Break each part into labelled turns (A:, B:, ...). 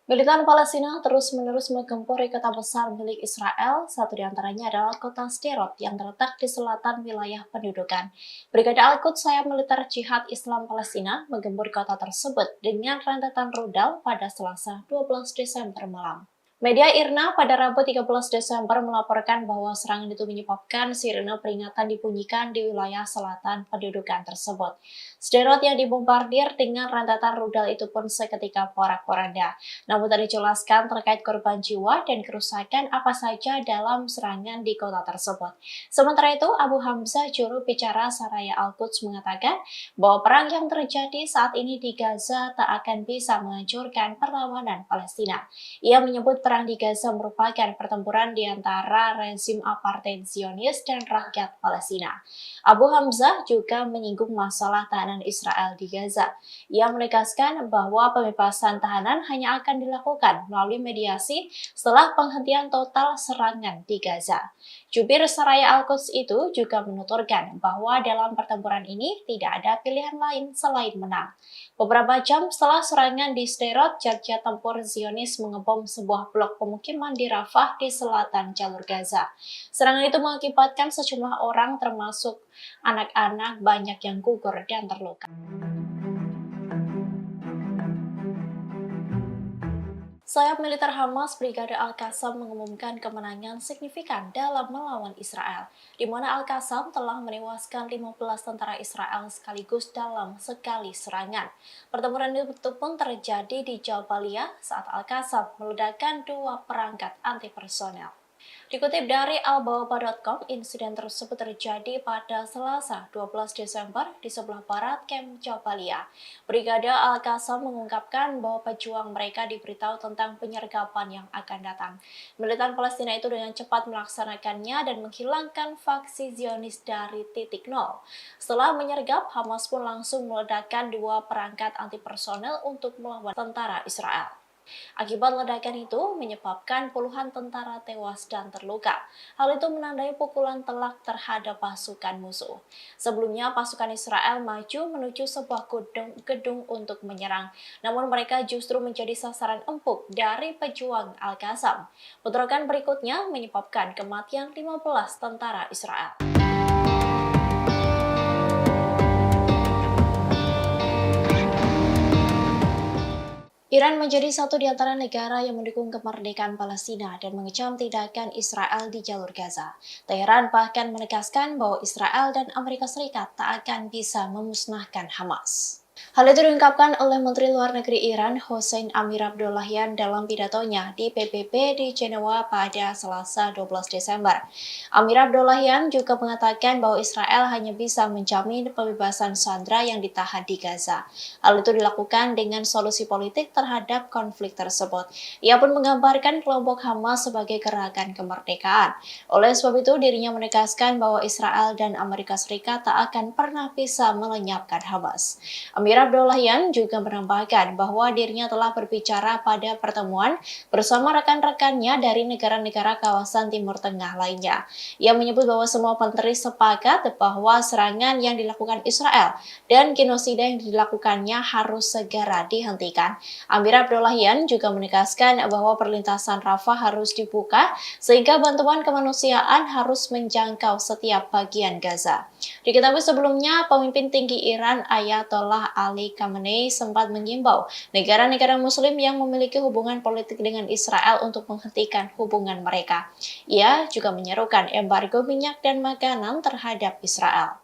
A: Militan Palestina terus-menerus menggempur kota besar milik Israel, satu di antaranya adalah kota Sderot yang terletak di selatan wilayah pendudukan. Brigade Al-Quds Sayap Militer Jihad Islam Palestina menggempur kota tersebut dengan rentetan rudal pada Selasa 12 Desember malam. Media IRNA pada Rabu 13 Desember melaporkan bahwa serangan itu menyebabkan sirene peringatan dibunyikan di wilayah selatan pendudukan tersebut. Sderot yang dibombardir dengan rentetan rudal itu pun seketika porak-poranda. Namun tak dijelaskan terkait korban jiwa dan kerusakan apa saja dalam serangan di kota tersebut. Sementara itu, Abu Hamzah, juru bicara Saraya Al-Quds mengatakan bahwa perang yang terjadi saat ini di Gaza tak akan bisa menghancurkan perlawanan Palestina. Ia menyebut perang di Gaza merupakan pertempuran di antara rezim apartheid Zionis dan rakyat Palestina. Abu Hamzah juga menyinggung masalah tahanan Israel di Gaza. Ia menegaskan bahwa pembebasan tahanan hanya akan dilakukan melalui mediasi setelah penghentian total serangan di Gaza. Jubir Saraya Al-Quds itu juga menuturkan bahwa dalam pertempuran ini tidak ada pilihan lain selain menang. Beberapa jam setelah serangan di Sderot, jet tempur Zionis mengebom sebuah blok pemukiman di Rafah di selatan jalur Gaza. Serangan itu mengakibatkan sejumlah orang termasuk anak-anak banyak yang gugur dan terluka. Sayap militer Hamas Brigade Al-Qassam mengumumkan kemenangan signifikan dalam melawan Israel, di mana Al-Qassam telah menewaskan 15 tentara Israel sekaligus dalam sekali serangan. Pertempuran itu pun terjadi di Jabalia saat Al-Qassam meledakkan dua perangkat anti personel. Dikutip dari albawaba.com, insiden tersebut terjadi pada Selasa 12 Desember di sebelah barat Kem Jabalia. Brigade Al-Qassam mengungkapkan bahwa pejuang mereka diberitahu tentang penyergapan yang akan datang. Militan Palestina itu dengan cepat melaksanakannya dan menghilangkan faksi Zionis dari titik nol. Setelah menyergap, Hamas pun langsung meledakkan dua perangkat anti personel untuk melawan tentara Israel. Akibat ledakan itu menyebabkan puluhan tentara tewas dan terluka. Hal itu menandai pukulan telak terhadap pasukan musuh. Sebelumnya pasukan Israel maju menuju sebuah gedung untuk menyerang. Namun mereka justru menjadi sasaran empuk dari pejuang Al-Qassam. Bentrokan berikutnya menyebabkan kematian 15 tentara Israel. Iran menjadi satu di antara negara yang mendukung kemerdekaan Palestina dan mengecam tindakan Israel di jalur Gaza. Teheran bahkan menegaskan bahwa Israel dan Amerika Serikat tak akan bisa memusnahkan Hamas. Hal itu diungkapkan oleh Menteri Luar Negeri Iran, Hossein Amir-Abdollahian dalam pidatonya di PBB di Jenewa pada Selasa 12 Desember. Amir-Abdollahian juga mengatakan bahwa Israel hanya bisa menjamin pembebasan sandera yang ditahan di Gaza. Hal itu dilakukan dengan solusi politik terhadap konflik tersebut. Ia pun menggambarkan kelompok Hamas sebagai gerakan kemerdekaan. Oleh sebab itu, dirinya menegaskan bahwa Israel dan Amerika Serikat tak akan pernah bisa melenyapkan Hamas. Amir Abdollahian juga menambahkan bahwa dirinya telah berbicara pada pertemuan bersama rekan-rekannya dari negara-negara kawasan Timur Tengah lainnya. Ia menyebut bahwa semua menteri sepakat bahwa serangan yang dilakukan Israel dan genosida yang dilakukannya harus segera dihentikan. Amir Abdollahian juga menegaskan bahwa perlintasan Rafah harus dibuka sehingga bantuan kemanusiaan harus menjangkau setiap bagian Gaza. Diketahui sebelumnya, pemimpin tinggi Iran Ayatollah Ali Khamenei sempat mengimbau negara-negara muslim yang memiliki hubungan politik dengan Israel untuk menghentikan hubungan mereka. Ia juga menyerukan embargo minyak dan makanan terhadap Israel.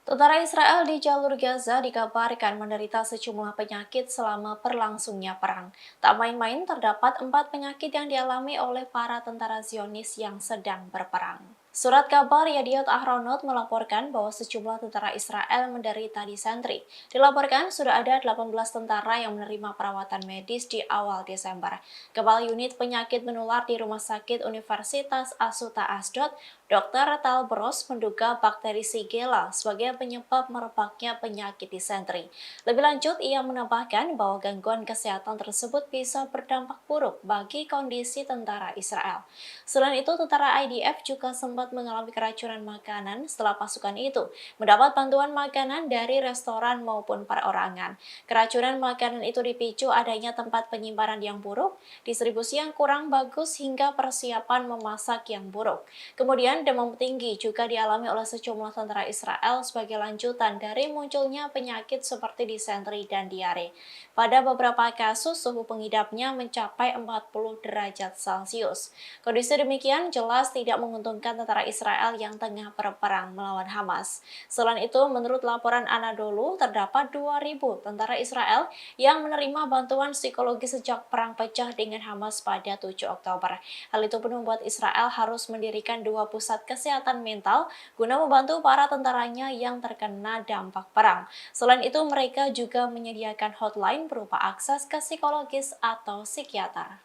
A: Tentara Israel di jalur Gaza dikabarkan menderita sejumlah penyakit selama berlangsungnya perang. Tak main-main, terdapat 4 penyakit yang dialami oleh para tentara Zionis yang sedang berperang. Surat kabar Yediot Ahronot melaporkan bahwa sejumlah tentara Israel menderita disentri. Dilaporkan sudah ada 18 tentara yang menerima perawatan medis di awal Desember. Kepala Unit Penyakit Menular di Rumah Sakit Universitas Asuta Asdod, Dr. Talbros menduga bakteri Shigella sebagai penyebab merebaknya penyakit disentri. Lebih lanjut, ia menambahkan bahwa gangguan kesehatan tersebut bisa berdampak buruk bagi kondisi tentara Israel. Selain itu, tentara IDF juga sempat sempat mengalami keracunan makanan setelah pasukan itu mendapat bantuan makanan dari restoran maupun perorangan. Keracunan makanan itu dipicu adanya tempat penyimpanan yang buruk, distribusi yang kurang bagus hingga persiapan memasak yang buruk. Kemudian demam tinggi juga dialami oleh sejumlah tentara Israel sebagai lanjutan dari munculnya penyakit seperti disenteri dan diare. Pada beberapa kasus, suhu pengidapnya mencapai 40 derajat Celcius. Kondisi demikian jelas tidak menguntungkan tentara Israel yang tengah berperang melawan Hamas. Selain itu, menurut laporan Anadolu, terdapat 2.000 tentara Israel yang menerima bantuan psikologi sejak perang pecah dengan Hamas pada 7 Oktober. Hal itu pun membuat Israel harus mendirikan 2 pusat kesehatan mental guna membantu para tentaranya yang terkena dampak perang. Selain itu, mereka juga menyediakan hotline berupa akses ke psikologis atau psikiater.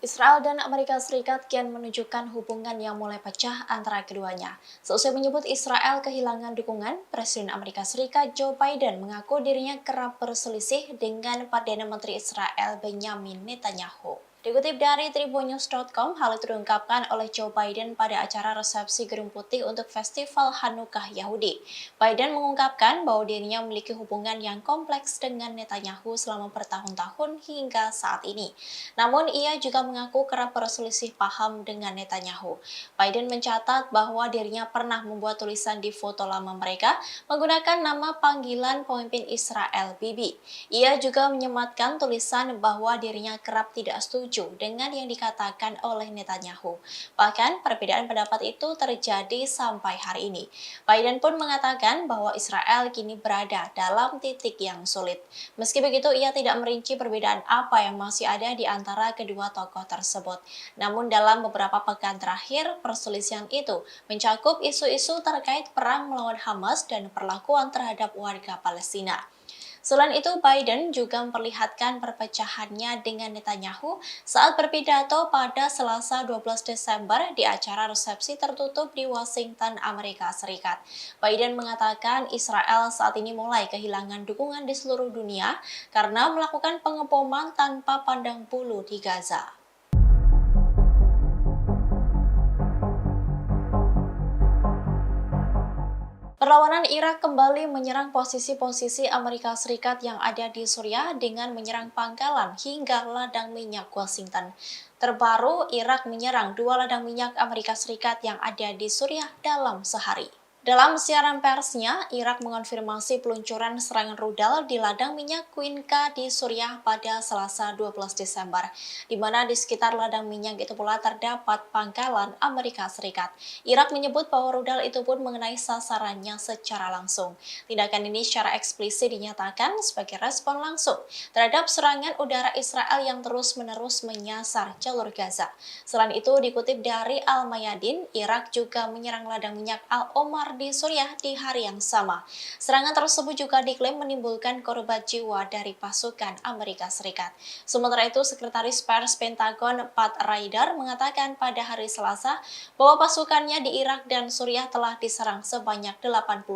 A: Israel dan Amerika Serikat kian menunjukkan hubungan yang mulai pecah antara keduanya. Seusai menyebut Israel kehilangan dukungan, Presiden Amerika Serikat Joe Biden mengaku dirinya kerap berselisih dengan Perdana Menteri Israel Benjamin Netanyahu. Dikutip dari tribunnews.com, hal itu diungkapkan oleh Joe Biden pada acara resepsi Gedung Putih untuk Festival Hanukkah Yahudi. Biden mengungkapkan bahwa dirinya memiliki hubungan yang kompleks dengan Netanyahu selama bertahun-tahun hingga saat ini. Namun, ia juga mengaku kerap berselisih paham dengan Netanyahu. Biden mencatat bahwa dirinya pernah membuat tulisan di foto lama mereka menggunakan nama panggilan pemimpin Israel Bibi. Ia juga menyematkan tulisan bahwa dirinya kerap tidak setuju dengan yang dikatakan oleh Netanyahu. Bahkan, perbedaan pendapat itu terjadi sampai hari ini. Biden pun mengatakan bahwa Israel kini berada dalam titik yang sulit. Meski begitu, ia tidak merinci perbedaan apa yang masih ada di antara kedua tokoh tersebut. Namun dalam beberapa pekan terakhir, perselisihan itu mencakup isu-isu terkait perang melawan Hamas dan perlakuan terhadap warga Palestina. Selain itu, Biden juga memperlihatkan perpecahannya dengan Netanyahu saat berpidato pada Selasa 12 Desember di acara resepsi tertutup di Washington, Amerika Serikat. Biden mengatakan Israel saat ini mulai kehilangan dukungan di seluruh dunia karena melakukan pengeboman tanpa pandang bulu di Gaza. Perlawanan Irak kembali menyerang posisi-posisi Amerika Serikat yang ada di Suriah dengan menyerang pangkalan hingga ladang minyak Washington. Terbaru, Irak menyerang 2 ladang minyak Amerika Serikat yang ada di Suriah dalam sehari. Dalam siaran persnya, Irak mengonfirmasi peluncuran serangan rudal di ladang minyak Quinca di Suriah pada Selasa 12 Desember, di mana di sekitar ladang minyak itu pula terdapat pangkalan Amerika Serikat. Irak menyebut bahwa rudal itu pun mengenai sasarannya secara langsung. Tindakan ini secara eksplisit dinyatakan sebagai respon langsung terhadap serangan udara Israel yang terus-menerus menyasar jalur Gaza. Selain itu, dikutip dari Al-Mayadin, Irak juga menyerang ladang minyak Al-Omar di Suriah di hari yang sama. Serangan tersebut juga diklaim menimbulkan korban jiwa dari pasukan Amerika Serikat. Sementara itu, Sekretaris Pers Pentagon Pat Ryder mengatakan pada hari Selasa bahwa pasukannya di Irak dan Suriah telah diserang sebanyak 89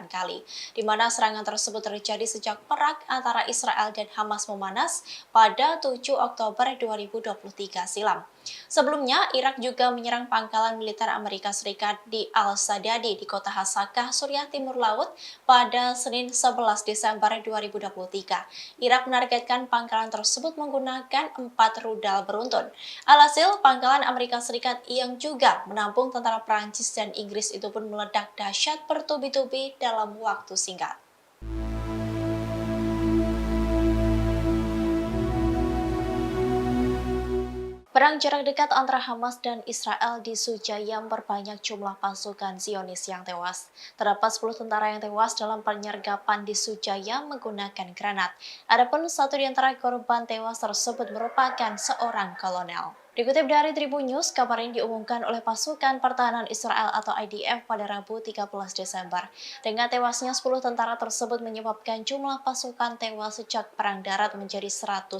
A: kali, di mana serangan tersebut terjadi sejak perang antara Israel dan Hamas memanas pada 7 Oktober 2023 silam. Sebelumnya, Irak juga menyerang pangkalan militer Amerika Serikat di Al-Sadadi di kota Hasakah, Suriah Timur Laut pada Senin 11 Desember 2023. Irak menargetkan pangkalan tersebut menggunakan 4 rudal beruntun. Alhasil, pangkalan Amerika Serikat yang juga menampung tentara Prancis dan Inggris itu pun meledak dahsyat bertubi-tubi dalam waktu singkat. Perang jarak dekat antara Hamas dan Israel di Sujaya memperbanyak jumlah pasukan Zionis yang tewas. Terdapat 10 tentara yang tewas dalam penyergapan di Sujaya menggunakan granat. Adapun satu di antara korban tewas tersebut merupakan seorang kolonel. Dikutip dari Tribun News, kabar ini diumumkan oleh pasukan pertahanan Israel atau IDF pada Rabu 13 Desember. Dengan tewasnya 10 tentara tersebut menyebabkan jumlah pasukan tewas sejak Perang Darat menjadi 115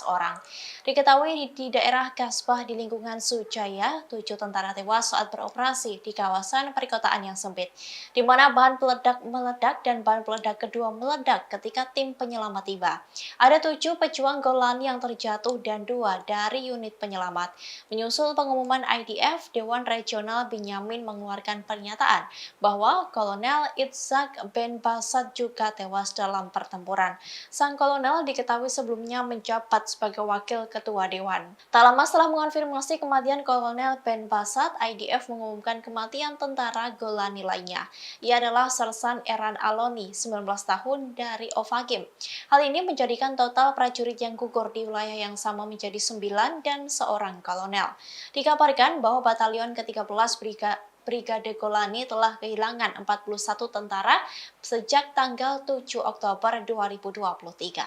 A: orang. Diketahui di daerah Kasbah di lingkungan Sujaya, 7 tentara tewas saat beroperasi di kawasan perkotaan yang sempit, di mana bahan peledak meledak dan bahan peledak kedua meledak ketika tim penyelamat tiba. Ada 7 pejuang Golani yang terjatuh dan 2 dari unit penyelamat. Menyusul pengumuman IDF, Dewan Regional Binyamin mengeluarkan pernyataan bahwa Kolonel Itzhak Ben Basat juga tewas dalam pertempuran. Sang kolonel diketahui sebelumnya menjabat sebagai wakil ketua Dewan. Tak lama setelah mengonfirmasi kematian Kolonel Ben Basat, IDF mengumumkan kematian tentara Golani lainnya. Ia adalah Sersan Eran Aloni, 19 tahun dari Ofakim. Hal ini menjadikan total prajurit yang gugur di wilayah yang sama menjadi 9 dan seorang kolonel. Dikabarkan bahwa Batalion ke-13 Brigade Golani telah kehilangan 41 tentara sejak tanggal 7 Oktober 2023.